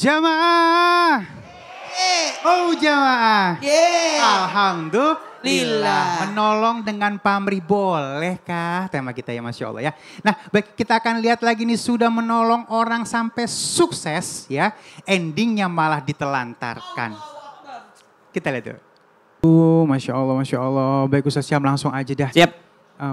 Jamaah. Oh jamaah. Lillah. Menolong dengan pamrih bolehkah? Tema kita ya Masya Allah ya. Nah baik kita akan lihat lagi nih sudah menolong orang sampai sukses ya. Endingnya malah ditelantarkan. Kita lihat tuh. Masya Allah. Baik Ustaz Syam langsung aja dah. Siap.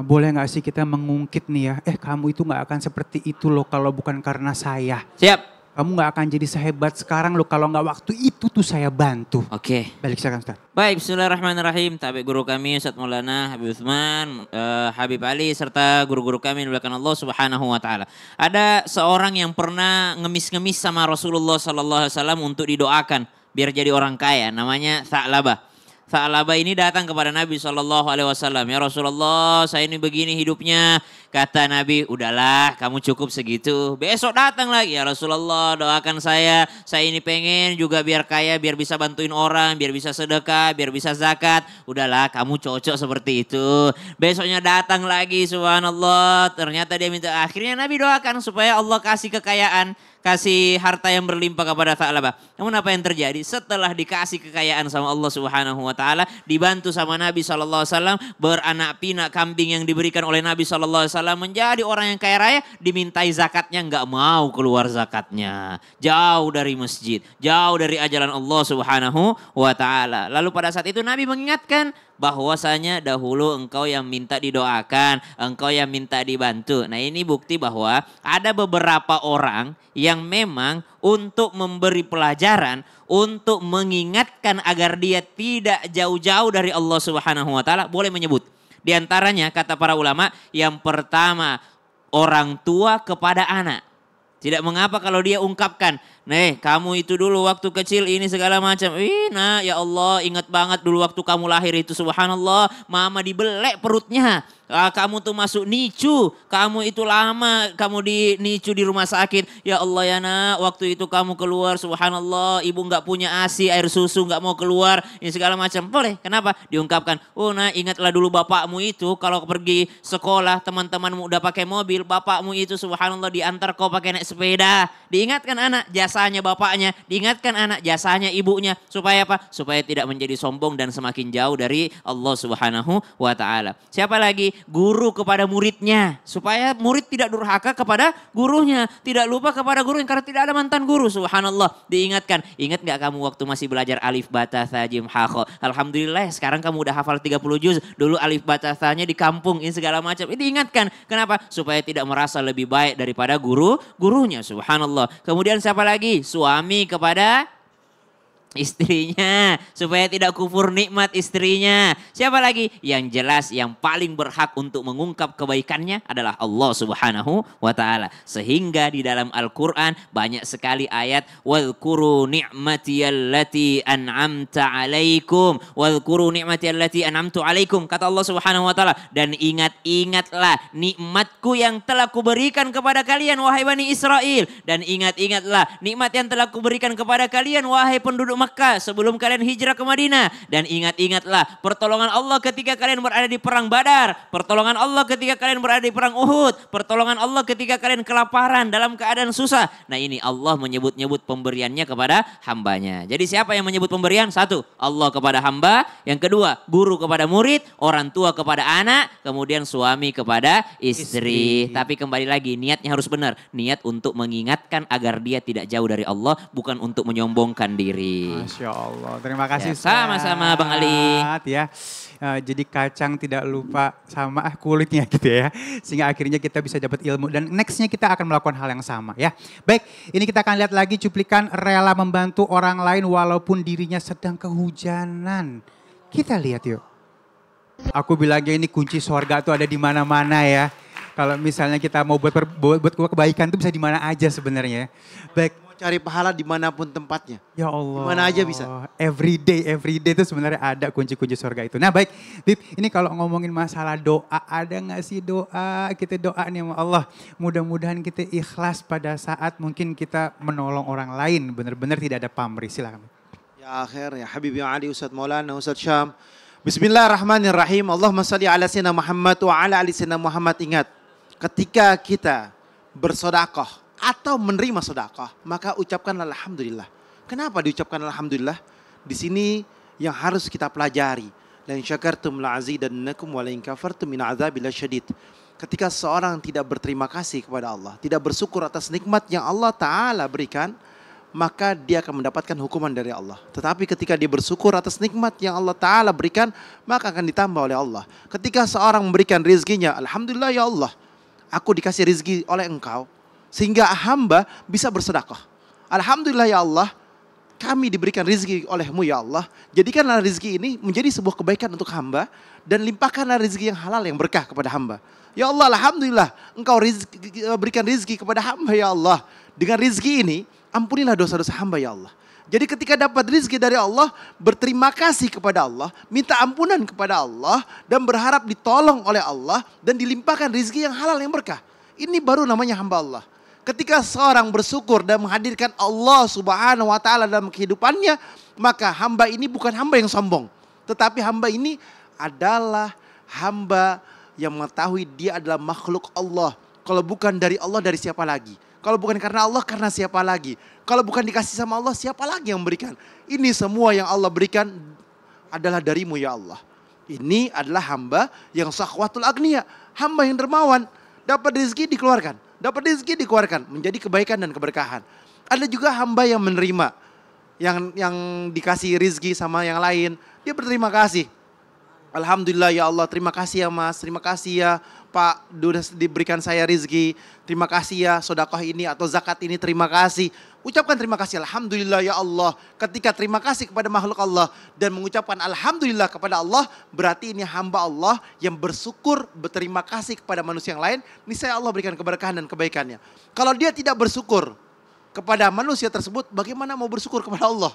Boleh gak sih kita mengungkit nih ya. Kamu itu gak akan seperti itu loh kalau bukan karena saya. Siap. Kamu gak akan jadi sehebat sekarang loh kalau gak waktu itu tuh saya bantu. Oke. Balik silakan Ustaz. Baik, bismillahirrahmanirrahim. Tabi guru kami Ustaz Maulana Habib Utsman, Habib Ali serta guru-guru kami yang dimuliakan Allah Subhanahu wa taala. Ada seorang yang pernah ngemis-ngemis sama Rasulullah sallallahu alaihi wasallam untuk didoakan biar jadi orang kaya, namanya Tha'labah. Tha'labah ini datang kepada Nabi SAW. Ya Rasulullah, saya ini begini hidupnya. Kata Nabi, udahlah kamu cukup segitu. Besok datang lagi, ya Rasulullah doakan saya. Saya ini pengen juga biar kaya, biar bisa bantuin orang, biar bisa sedekah, biar bisa zakat. Udahlah kamu cocok seperti itu. Besoknya datang lagi, subhanallah. Ternyata dia minta, akhirnya Nabi doakan supaya Allah kasih kekayaan. Kasih harta yang berlimpah kepada Tha'labah. Namun apa yang terjadi? Setelah dikasih kekayaan sama Allah Subhanahu wa taala, dibantu sama Nabi SAW, beranak pinak kambing yang diberikan oleh Nabi SAW, menjadi orang yang kaya raya, dimintai zakatnya nggak mau keluar zakatnya. Jauh dari masjid, jauh dari ajaran Allah Subhanahu wa taala. Lalu pada saat itu Nabi mengingatkan bahwasanya dahulu engkau yang minta didoakan, engkau yang minta dibantu. Nah ini bukti bahwa ada beberapa orang yang memang untuk memberi pelajaran, untuk mengingatkan agar dia tidak jauh-jauh dari Allah Subhanahu wa taala, boleh menyebut. Di antaranya kata para ulama, yang pertama orang tua kepada anak. Tidak mengapa kalau dia ungkapkan, nih kamu itu dulu waktu kecil ini segala macam. Nah ya Allah ingat banget dulu waktu kamu lahir itu subhanallah. Mama dibelek perutnya. Kamu tuh masuk nicu. Kamu itu lama kamu di nicu di rumah sakit. Ya Allah ya nak waktu itu kamu keluar subhanallah. Ibu gak punya ASI air susu gak mau keluar. Ini segala macam. Boleh kenapa? Diungkapkan. Oh nah ingatlah dulu bapakmu itu kalau pergi sekolah teman-temanmu udah pakai mobil. Bapakmu itu subhanallah diantar kau pakai naik sepeda. Diingatkan anak jasanya bapaknya, diingatkan anak jasanya ibunya. Supaya apa? Supaya tidak menjadi sombong dan semakin jauh dari Allah Subhanahu wa taala. Siapa lagi? Guru kepada muridnya. Supaya murid tidak durhaka kepada gurunya. Tidak lupa kepada gurunya karena tidak ada mantan guru. Subhanallah. Diingatkan. Ingat gak kamu waktu masih belajar alif, bata, tha, jim, ha, kha. Alhamdulillah sekarang kamu udah hafal 30 juz. Dulu alif, bata, thanya di kampung. Ini segala macam. Ini diingatkan. Kenapa? Supaya tidak merasa lebih baik daripada gurunya. Subhanallah. Kemudian siapa lagi? Suami kepada istrinya supaya tidak kufur nikmat istrinya. Siapa lagi? Yang jelas yang paling berhak untuk mengungkap kebaikannya adalah Allah Subhanahu wa taala. Sehingga di dalam Al-Qur'an banyak sekali ayat wadhkuru ni'matiyallati an'amta 'alaikum wadhkuru ni'matiyallati an'amtu 'alaikum kata Allah Subhanahu wa taala, dan ingatlah nikmatku yang telah kuberikan kepada kalian wahai Bani Israel, dan ingatlah nikmat yang telah kuberikan kepada kalian wahai penduduk Makkah sebelum kalian hijrah ke Madinah. Dan ingatlah pertolongan Allah ketika kalian berada di perang Badar, pertolongan Allah ketika kalian berada di perang Uhud, pertolongan Allah ketika kalian kelaparan dalam keadaan susah. Nah ini Allah menyebut-nyebut pemberiannya kepada hambanya. Jadi siapa yang menyebut pemberian? Satu, Allah kepada hamba. Yang kedua, guru kepada murid, orang tua kepada anak, kemudian suami kepada istri. Tapi kembali lagi niatnya harus benar. Niat untuk mengingatkan agar dia tidak jauh dari Allah, bukan untuk menyombongkan diri. Masya Allah, terima kasih. Ya, sama-sama Bang Ali. Ya, jadi kacang tidak lupa sama kulitnya gitu ya. Sehingga akhirnya kita bisa dapat ilmu. Dan nextnya kita akan melakukan hal yang sama ya. Baik, ini kita akan lihat lagi cuplikan rela membantu orang lain walaupun dirinya sedang kehujanan. Kita lihat yuk. Aku bilangnya ini kunci surga tuh ada di mana-mana ya. Kalau misalnya kita mau buat kebaikan tuh bisa di mana aja sebenarnya. Baik. Cari pahala dimanapun tempatnya. Ya Allah. Dimana aja bisa. Every day itu sebenarnya ada kunci-kunci surga itu. Nah baik, Bib, ini kalau ngomongin masalah doa, ada gak sih doa? Kita doa nih sama Allah. Mudah-mudahan kita ikhlas pada saat mungkin kita menolong orang lain. Benar-benar tidak ada pamrih, silakan. Ya akhir, ya Habib, ya Ali, Ustaz Maulana, Ustaz Syam. Bismillahirrahmanirrahim. Allahumma salli ala sayyidina Muhammad wa ala ali sayyidina Muhammad. Ingat, ketika kita bersedekah, atau menerima sedekah, maka ucapkanlah alhamdulillah. Kenapa diucapkan alhamdulillah? Di sini yang harus kita pelajari. La in syakartum la'azidannakum wa la in kafartum min adzabil syadid. Ketika seorang tidak berterima kasih kepada Allah, tidak bersyukur atas nikmat yang Allah Ta'ala berikan, maka dia akan mendapatkan hukuman dari Allah. Tetapi ketika dia bersyukur atas nikmat yang Allah Ta'ala berikan, maka akan ditambah oleh Allah. Ketika seorang memberikan rizkinya, alhamdulillah ya Allah, aku dikasih rizki oleh engkau, sehingga hamba bisa bersedekah. Alhamdulillah ya Allah, kami diberikan rizki olehmu ya Allah. Jadikanlah rizki ini menjadi sebuah kebaikan untuk hamba, dan limpahkanlah rizki yang halal yang berkah kepada hamba. Ya Allah, alhamdulillah engkau berikan rizki kepada hamba ya Allah. Dengan rizki ini, ampunilah dosa-dosa hamba ya Allah. Jadi ketika dapat rizki dari Allah, berterima kasih kepada Allah, minta ampunan kepada Allah, dan berharap ditolong oleh Allah, dan dilimpahkan rizki yang halal yang berkah. Ini baru namanya hamba Allah. Ketika seorang bersyukur dan menghadirkan Allah Subhanahu wa Ta'ala dalam kehidupannya, maka hamba ini bukan hamba yang sombong, tetapi hamba ini adalah hamba yang mengetahui dia adalah makhluk Allah. Kalau bukan dari Allah, dari siapa lagi? Kalau bukan karena Allah, karena siapa lagi? Kalau bukan dikasih sama Allah, siapa lagi yang memberikan? Ini semua yang Allah berikan adalah darimu ya Allah. Ini adalah hamba yang sakhwatul agniya, hamba yang dermawan. Dapat rezeki dikeluarkan, dapat rezeki dikeluarkan menjadi kebaikan dan keberkahan. Ada juga hamba yang menerima, yang dikasih rezeki sama yang lain, dia berterima kasih. Alhamdulillah ya Allah, terima kasih ya Mas, terima kasih ya Pak, sudah diberikan saya rezeki. Terima kasih ya sedekah ini atau zakat ini, terima kasih. Ucapkan terima kasih, alhamdulillah ya Allah. Ketika terima kasih kepada makhluk Allah dan mengucapkan alhamdulillah kepada Allah, berarti ini hamba Allah yang bersyukur, berterima kasih kepada manusia yang lain. Niscaya Allah berikan keberkahan dan kebaikannya. Kalau dia tidak bersyukur kepada manusia tersebut, bagaimana mau bersyukur kepada Allah?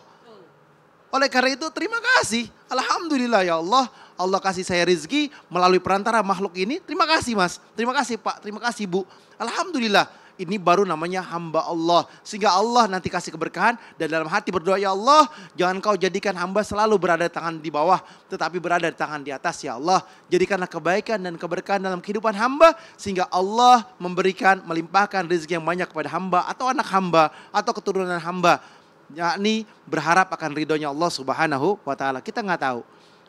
Oleh karena itu terima kasih. Alhamdulillah ya Allah. Allah kasih saya rezeki melalui perantara makhluk ini. Terima kasih Mas. Terima kasih Pak. Terima kasih Bu. Alhamdulillah. Ini baru namanya hamba Allah. Sehingga Allah nanti kasih keberkahan. Dan dalam hati berdoa, ya Allah, jangan kau jadikan hamba selalu berada di tangan di bawah, tetapi berada di tangan di atas ya Allah. Jadikanlah kebaikan dan keberkahan dalam kehidupan hamba. Sehingga Allah memberikan, melimpahkan rezeki yang banyak kepada hamba, atau anak hamba, atau keturunan hamba. Yakni berharap akan ridhonya Allah Subhanahu wa Ta'ala. Kita nggak tahu.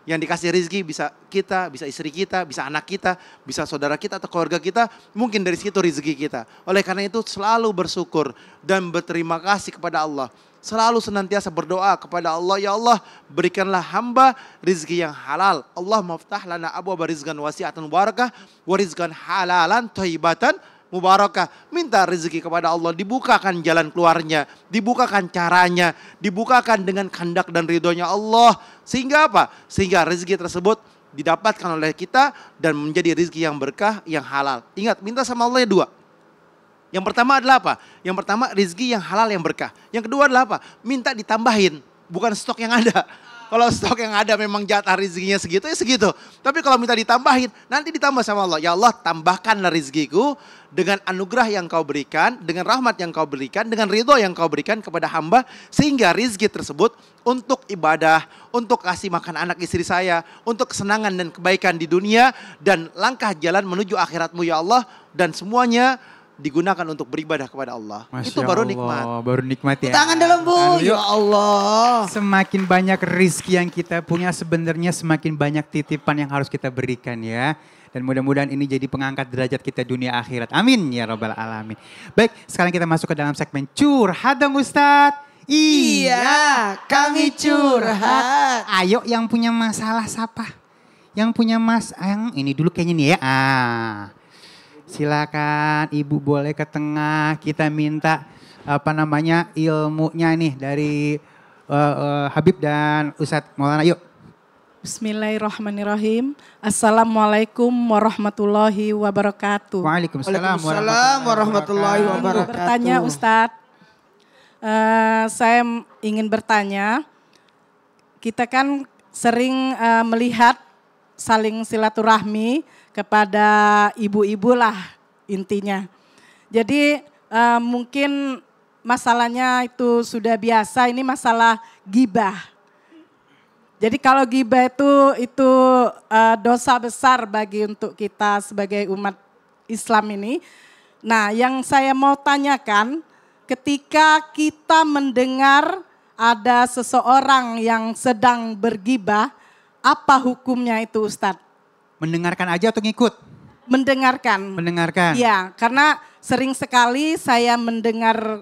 Yang dikasih rezeki bisa kita, bisa istri kita, bisa anak kita, bisa saudara kita atau keluarga kita. Mungkin dari situ rezeki kita. Oleh karena itu selalu bersyukur dan berterima kasih kepada Allah. Selalu senantiasa berdoa kepada Allah. Ya Allah, berikanlah hamba rezeki yang halal. Allah maftah lana abwaaba rizqan wasi'atan mubarakah wa rizqan halalan thayyibatan mubarakah. Minta rezeki kepada Allah, dibukakan jalan keluarnya, dibukakan caranya, dibukakan dengan kehendak dan ridhonya Allah. Sehingga apa? Sehingga rezeki tersebut didapatkan oleh kita dan menjadi rezeki yang berkah, yang halal. Ingat, minta sama Allah dua. Yang pertama adalah apa? Yang pertama rezeki yang halal yang berkah. Yang kedua adalah apa? Minta ditambahin, bukan stok yang ada. Kalau stok yang ada memang jatah rezekinya segitu ya segitu. Tapi kalau minta ditambahin, nanti ditambah sama Allah. Ya Allah, tambahkanlah rezekiku dengan anugerah yang kau berikan, dengan rahmat yang kau berikan, dengan ridho yang kau berikan kepada hamba. Sehingga rezeki tersebut untuk ibadah, untuk kasih makan anak istri saya, untuk kesenangan dan kebaikan di dunia, dan langkah jalan menuju akhiratmu ya Allah. Dan semuanya digunakan untuk beribadah kepada Allah. Masya Itu baru Allah, nikmat. baru nikmat ya. Tangan dalam Bu, ya Allah. Semakin banyak rizki yang kita punya, sebenarnya semakin banyak titipan yang harus kita berikan ya. Dan mudah-mudahan ini jadi pengangkat derajat kita dunia akhirat. Amin ya rabbal alamin. Baik, sekarang kita masuk ke dalam segmen curhat dong Ustadz. Iya, kami curhat. Ayo yang punya masalah siapa? Yang punya yang ini dulu kayaknya nih ya. Silakan Ibu boleh ke tengah, kita minta ilmunya nih dari Habib dan Ustadz Maulana. Yuk. Bismillahirrahmanirrahim. Assalamualaikum warahmatullahi wabarakatuh. Waalaikumsalam warahmatullahi wabarakatuh. Bertanya Ustadz, saya ingin bertanya, kita kan sering melihat saling silaturahmi kepada ibu-ibu lah intinya. Jadi mungkin masalahnya itu sudah biasa, ini masalah gibah. Jadi kalau gibah itu dosa besar bagi untuk kita sebagai umat Islam ini. Nah, yang saya mau tanyakan, ketika kita mendengar ada seseorang yang sedang bergibah, apa hukumnya itu Ustadz? Mendengarkan aja atau ngikut? Mendengarkan. Mendengarkan. Iya, karena sering sekali saya mendengar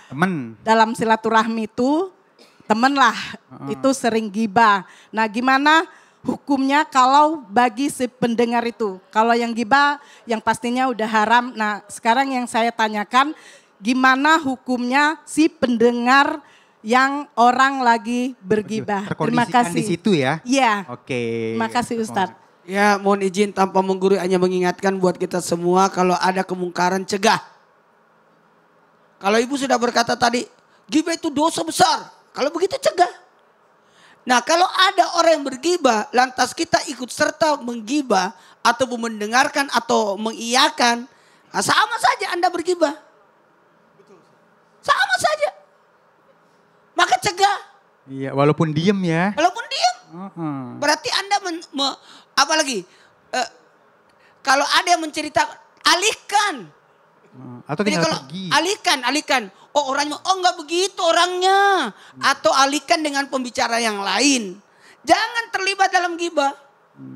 Temen. dalam silaturahmi itu, temen lah, itu sering gibah. Nah, gimana hukumnya kalau bagi si pendengar itu? Kalau yang gibah yang pastinya udah haram. Nah, sekarang yang saya tanyakan, gimana hukumnya si pendengar yang orang lagi bergibah? Terima Terkondisikan kasih. di situ ya? Iya. Oke. Terima kasih Ustadz. Ya, mohon izin tanpa menggurui hanya mengingatkan buat kita semua kalau ada kemungkaran cegah. Kalau ibu sudah berkata tadi, gibah itu dosa besar. Kalau begitu cegah. Nah, kalau ada orang yang bergibah, lantas kita ikut serta menggibah atau mendengarkan atau mengiyakan, nah sama saja Anda bergibah. Sama saja. Maka cegah. Iya, walaupun diem ya. Walaupun diam. Berarti Anda apalagi kalau ada yang menceritakan, alihkan. Atau Jadi tinggal kalau pergi. alihkan. Oh orangnya, oh enggak begitu orangnya. Atau alihkan dengan pembicara yang lain. Jangan terlibat dalam gibah.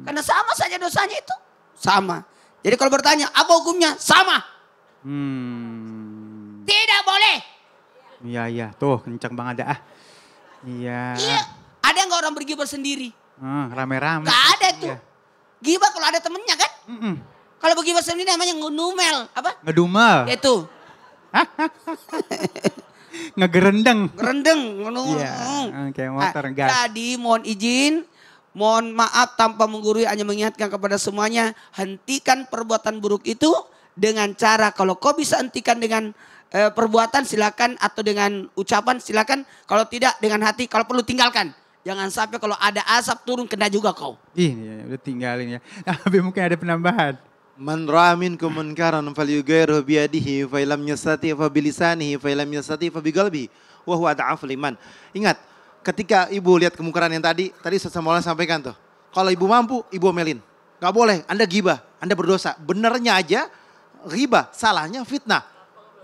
Karena sama saja dosanya itu. Sama. Jadi kalau bertanya, apa hukumnya? Sama. Tidak boleh. Iya, tuh kencang banget dah. Iya. Iya. Ada nggak orang bergibah sendiri? Rame-rame. Gak ada tuh. Iya. Gibah kalau ada temennya kan? Kalau bergibah sendiri namanya ngunumel. Apa? Ngedumel. Itu. Ngegerendeng. Gerendeng. Iya, kayak motor gas. Jadi mohon izin, mohon maaf tanpa menggurui hanya mengingatkan kepada semuanya. Hentikan perbuatan buruk itu dengan cara kalau kau bisa hentikan dengan perbuatan silakan atau dengan ucapan silakan. Kalau tidak dengan hati, kalau perlu tinggalkan. Jangan sampai kalau ada asap turun kena juga kau. Iya, udah tinggalin ya. Tapi mungkin ada penambahan. Man ra'a minkum munkaran falyughayyirhu biyadihi fa illam yastati fa bilisanihi fa illam yastati fa biqalbihi wa huwa ad'aful iman. Ingat, ketika ibu lihat kemungkaran yang tadi Ustaz Maulana sampaikan tuh. Kalau ibu mampu, ibu omelin. Gak boleh, Anda gibah, Anda berdosa. Benernya aja ghibah, salahnya fitnah.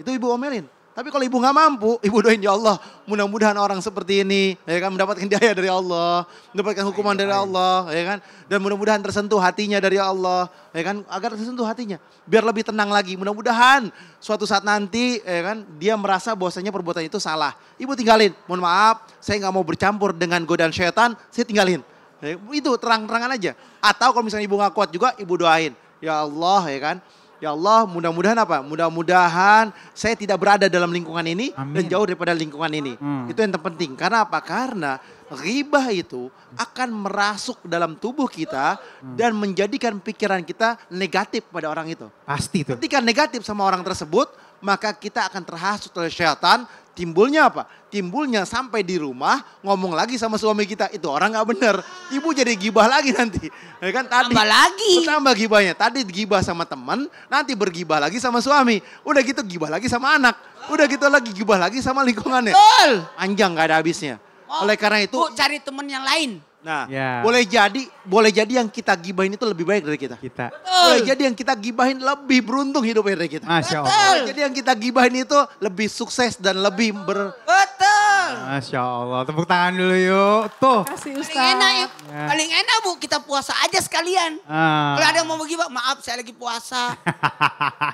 Itu ibu omelin. Tapi kalau ibu nggak mampu, ibu doain ya Allah, mudah-mudahan orang seperti ini, ya kan, mendapatkan hidayah dari Allah, mendapatkan hukuman dari Allah, ya kan, dan mudah-mudahan tersentuh hatinya dari Allah, ya kan, agar tersentuh hatinya, biar lebih tenang lagi. Mudah-mudahan suatu saat nanti, ya kan, dia merasa bahwasanya perbuatan itu salah. Ibu tinggalin, mohon maaf, saya nggak mau bercampur dengan godaan syaitan, saya tinggalin. Ya, itu terang-terangan aja. Atau kalau misalnya ibu nggak kuat juga, ibu doain, ya Allah, ya kan. Ya Allah, mudah-mudahan apa? Mudah-mudahan saya tidak berada dalam lingkungan ini. Amin. Dan jauh daripada lingkungan ini. Itu yang terpenting. Karena apa? Karena ghibah itu akan merasuk dalam tubuh kita dan menjadikan pikiran kita negatif pada orang itu. Pasti tuh. Ketika negatif sama orang tersebut, maka kita akan terhasut oleh syaitan. Timbulnya apa? Timbulnya sampai di rumah ngomong lagi sama suami kita, itu orang nggak bener. Ibu jadi gibah lagi nanti. Ya kan tadi. Tambah lagi. Tambah gibahnya. Tadi gibah sama teman, nanti bergibah lagi sama suami. Udah gitu gibah lagi sama anak. Udah gitu lagi gibah lagi sama lingkungannya. Betul. Panjang nggak ada habisnya. Oleh karena itu, Bu, cari teman yang lain. nah, Ya. boleh jadi yang kita gibahin itu lebih baik dari kita. Kita. Boleh jadi yang kita gibahin lebih beruntung hidupnya dari kita. Masya Allah. Betul. Jadi yang kita gibahin itu lebih sukses dan lebih Betul. Masya Allah. Tepuk tangan dulu yuk. Tuh. Terima kasih Paling Ustadz. enak ya. Ya. Paling enak Bu, kita puasa aja sekalian. Ah. Kalau ada yang mau begibah, maaf saya lagi puasa.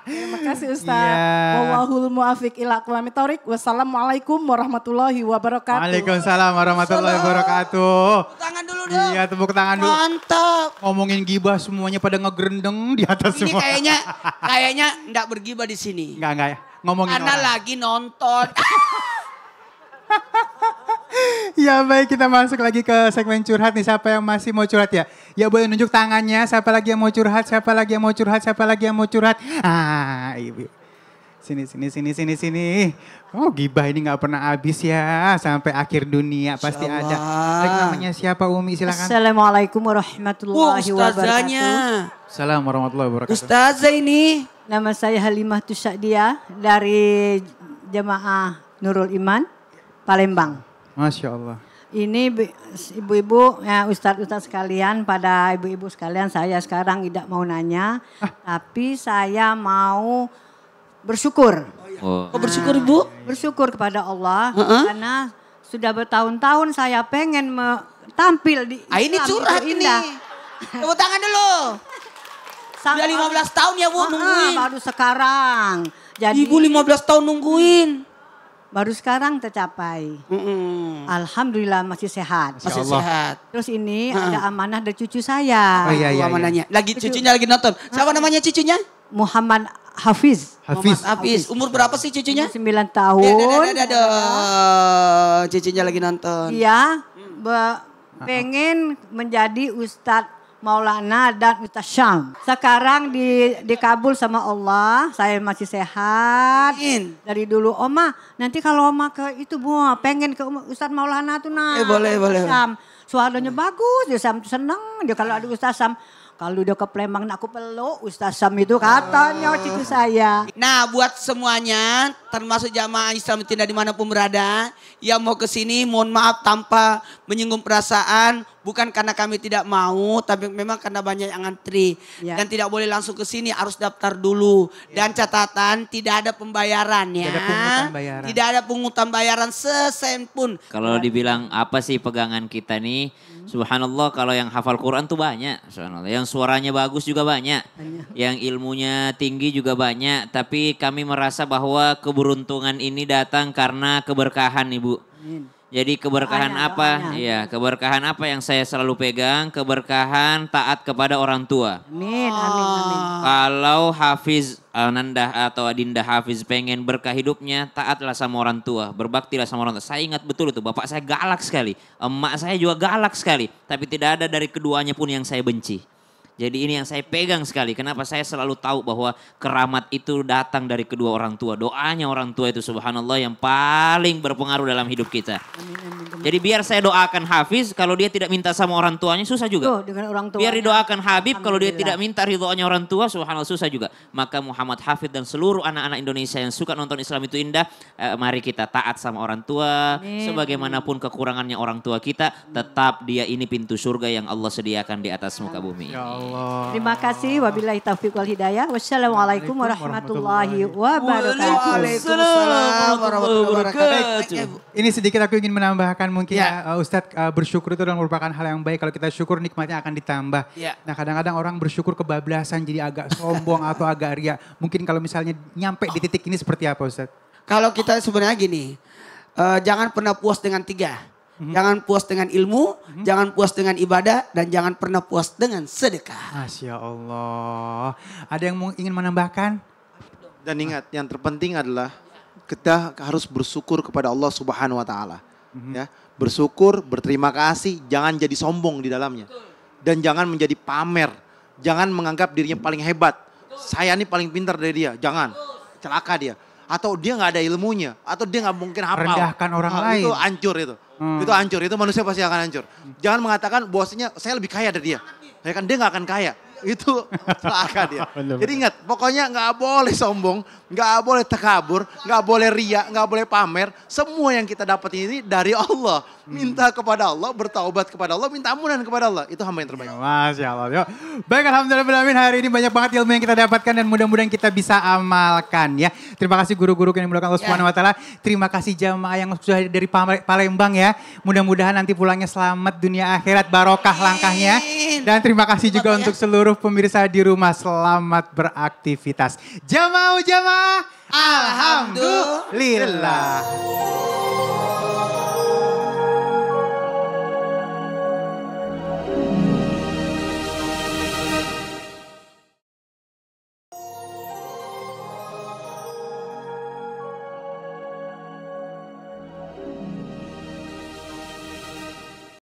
Terima kasih Ustadz. Iya. Wallahul muafiq ila aqwamit thoriq. Wassalamualaikum warahmatullahi wabarakatuh. Waalaikumsalam warahmatullahi wabarakatuh. Tepuk tangan dulu dong. Iya, tepuk tangan dulu. Mantap. Ngomongin gibah semuanya pada ngegerendeng di atas Ini semua. kayaknya enggak bergibah di sini. Enggak ya. Ngomongin Karena orang. lagi nonton. Ya baik, kita masuk lagi ke segmen curhat nih. Siapa yang masih mau curhat ya? Ya boleh nunjuk tangannya. Siapa lagi yang mau curhat? Siapa lagi yang mau curhat? Siapa lagi yang mau curhat? Ah, ibu. Sini. Oh gibah ini nggak pernah habis ya. Sampai akhir dunia pasti Masya ada. Allah. Baik, namanya siapa Umi? Silakan. Assalamualaikum warahmatullahi Ustazahnya. wabarakatuh. Assalamualaikum warahmatullahi wabarakatuh. Ustazah ini. Nama saya Halimah Tusadia dari Jamaah Nurul Iman, Palembang. Masya Allah. Ini ibu-ibu, ya, ustadz-ustadz sekalian, pada ibu-ibu sekalian, saya sekarang tidak mau nanya, tapi saya mau bersyukur. Oh. Kok bersyukur Ibu? Bersyukur kepada Allah Heeh. karena sudah bertahun-tahun saya pengen tampil di Ah, ini Islam curhat itu ini. indah. Tepuk tangan dulu. Udah 15 tahun ya Bu nungguin. Baru sekarang. Jadi Ibu 15 tahun nungguin. baru sekarang tercapai. Alhamdulillah masih sehat. Masih Allah. sehat. Terus ini ada amanah dari cucu saya. Oh iya, iya, Mama iya. nanya. Lagi cucunya lagi nonton. Siapa namanya cucunya? Muhammad Hafiz. Hafiz. Muhammad Hafiz. Umur berapa sih cucunya? 9 tahun. Cucunya lagi nonton. Iya, pengen menjadi Ustadz Maulana dan Ustadz Syam. Sekarang dikabul sama Allah, saya masih sehat. Amin. Dari dulu, Oma, nanti kalau Oma ke itu Bu, pengen ke Ustadz Maulana tuh nah. Boleh. Syam. Suaranya bagus, dia Syam seneng. Dia kalau ada Ustadz Syam, kalau udah ke Palembang aku peluk Ustadz Syam itu katanya cucu saya. Nah buat semuanya termasuk jamaah Islam Tindak dimanapun berada. Yang mau ke sini mohon maaf tanpa menyinggung perasaan. Bukan karena kami tidak mau tapi memang karena banyak yang antri. Ya. Dan tidak boleh langsung ke sini harus daftar dulu. Dan catatan tidak ada pembayaran ya. Tidak ada pungutan bayaran. Tidak ada pungutan bayaran sesen pun. Kalau dibilang apa sih pegangan kita nih? Subhanallah kalau yang hafal Quran tuh banyak. Subhanallah. Yang suaranya bagus juga banyak. Yang ilmunya tinggi juga banyak. Tapi kami merasa bahwa keberuntungan ini datang karena keberkahan Ibu. Jadi keberkahan Doanya, apa? doanya. Iya, keberkahan apa yang saya selalu pegang? Keberkahan taat kepada orang tua. Amin, amin. Kalau Hafiz Ananda atau Adinda Hafiz pengen berkah hidupnya, taatlah sama orang tua, berbaktilah sama orang tua. Saya ingat betul itu, bapak saya galak sekali, emak saya juga galak sekali, tapi tidak ada dari keduanya pun yang saya benci. Jadi ini yang saya pegang sekali. Kenapa saya selalu tahu bahwa keramat itu datang dari kedua orang tua. Doanya orang tua itu subhanallah yang paling berpengaruh dalam hidup kita. Jadi biar saya doakan Hafiz, kalau dia tidak minta sama orang tuanya susah juga. Tuh dengan orang tua. Biar didoakan Habib, kalau dia Alhamdulillah. tidak minta ridhonya orang tua, subhanallah susah juga. Maka Muhammad Hafid dan seluruh anak-anak Indonesia yang suka nonton Islam itu indah, mari kita taat sama orang tua. Amin. Sebagaimanapun kekurangannya orang tua kita, tetap dia ini pintu surga yang Allah sediakan di atas muka bumi. Ya ini. Allah. Terima kasih. Wabillahi taufiq wal hidayah. Wassalamualaikum warahmatullahi wabarakatuh. Waalaikumsalam warahmatullahi wabarakatuh. Ini sedikit aku ingin menambahkan mungkin Ya. Ustadz, bersyukur itu adalah merupakan hal yang baik. Kalau kita syukur nikmatnya akan ditambah. Ya. Nah kadang-kadang orang bersyukur kebablasan jadi agak sombong atau agak ria. Mungkin kalau misalnya nyampe di titik ini seperti apa Ustadz? Kalau kita sebenarnya gini, jangan pernah puas dengan 3. Jangan puas dengan ilmu, jangan puas dengan ibadah, dan jangan pernah puas dengan sedekah. Masya Allah. Ada yang ingin menambahkan? Dan ingat, yang terpenting adalah kita harus bersyukur kepada Allah Subhanahu wa taala. Ya, bersyukur, berterima kasih, jangan jadi sombong di dalamnya. Dan jangan menjadi pamer. Jangan menganggap dirinya paling hebat. Saya ini paling pintar dari dia. Jangan. Celaka dia. Atau dia nggak ada ilmunya, atau dia nggak mungkin hafal. Rendahkan orang lain. Itu hancur itu. Itu hancur, itu manusia pasti akan hancur. Jangan mengatakan bahwasanya saya lebih kaya dari dia. Ya kan dia nggak akan kaya. Itu celaka dia. Jadi ingat, pokoknya nggak boleh sombong, nggak boleh takabur, nggak boleh ria, nggak boleh pamer. Semua yang kita dapat ini dari Allah. Minta kepada Allah, bertaubat kepada Allah, minta ampunan kepada Allah. Itu hamba yang terbaik. Masya Allah. Yuk. Baik, alhamdulillah hari ini banyak banget ilmu yang kita dapatkan dan mudah-mudahan kita bisa amalkan ya. Terima kasih guru-guru yang dimuliakan Allah Subhanahu wa taala. Terima kasih jamaah yang sudah dari Palembang ya. Mudah-mudahan nanti pulangnya selamat dunia akhirat, barokah langkahnya. Dan terima kasih juga untuk seluruh pemirsa di rumah, selamat beraktivitas. Jamaah, alhamdulillah.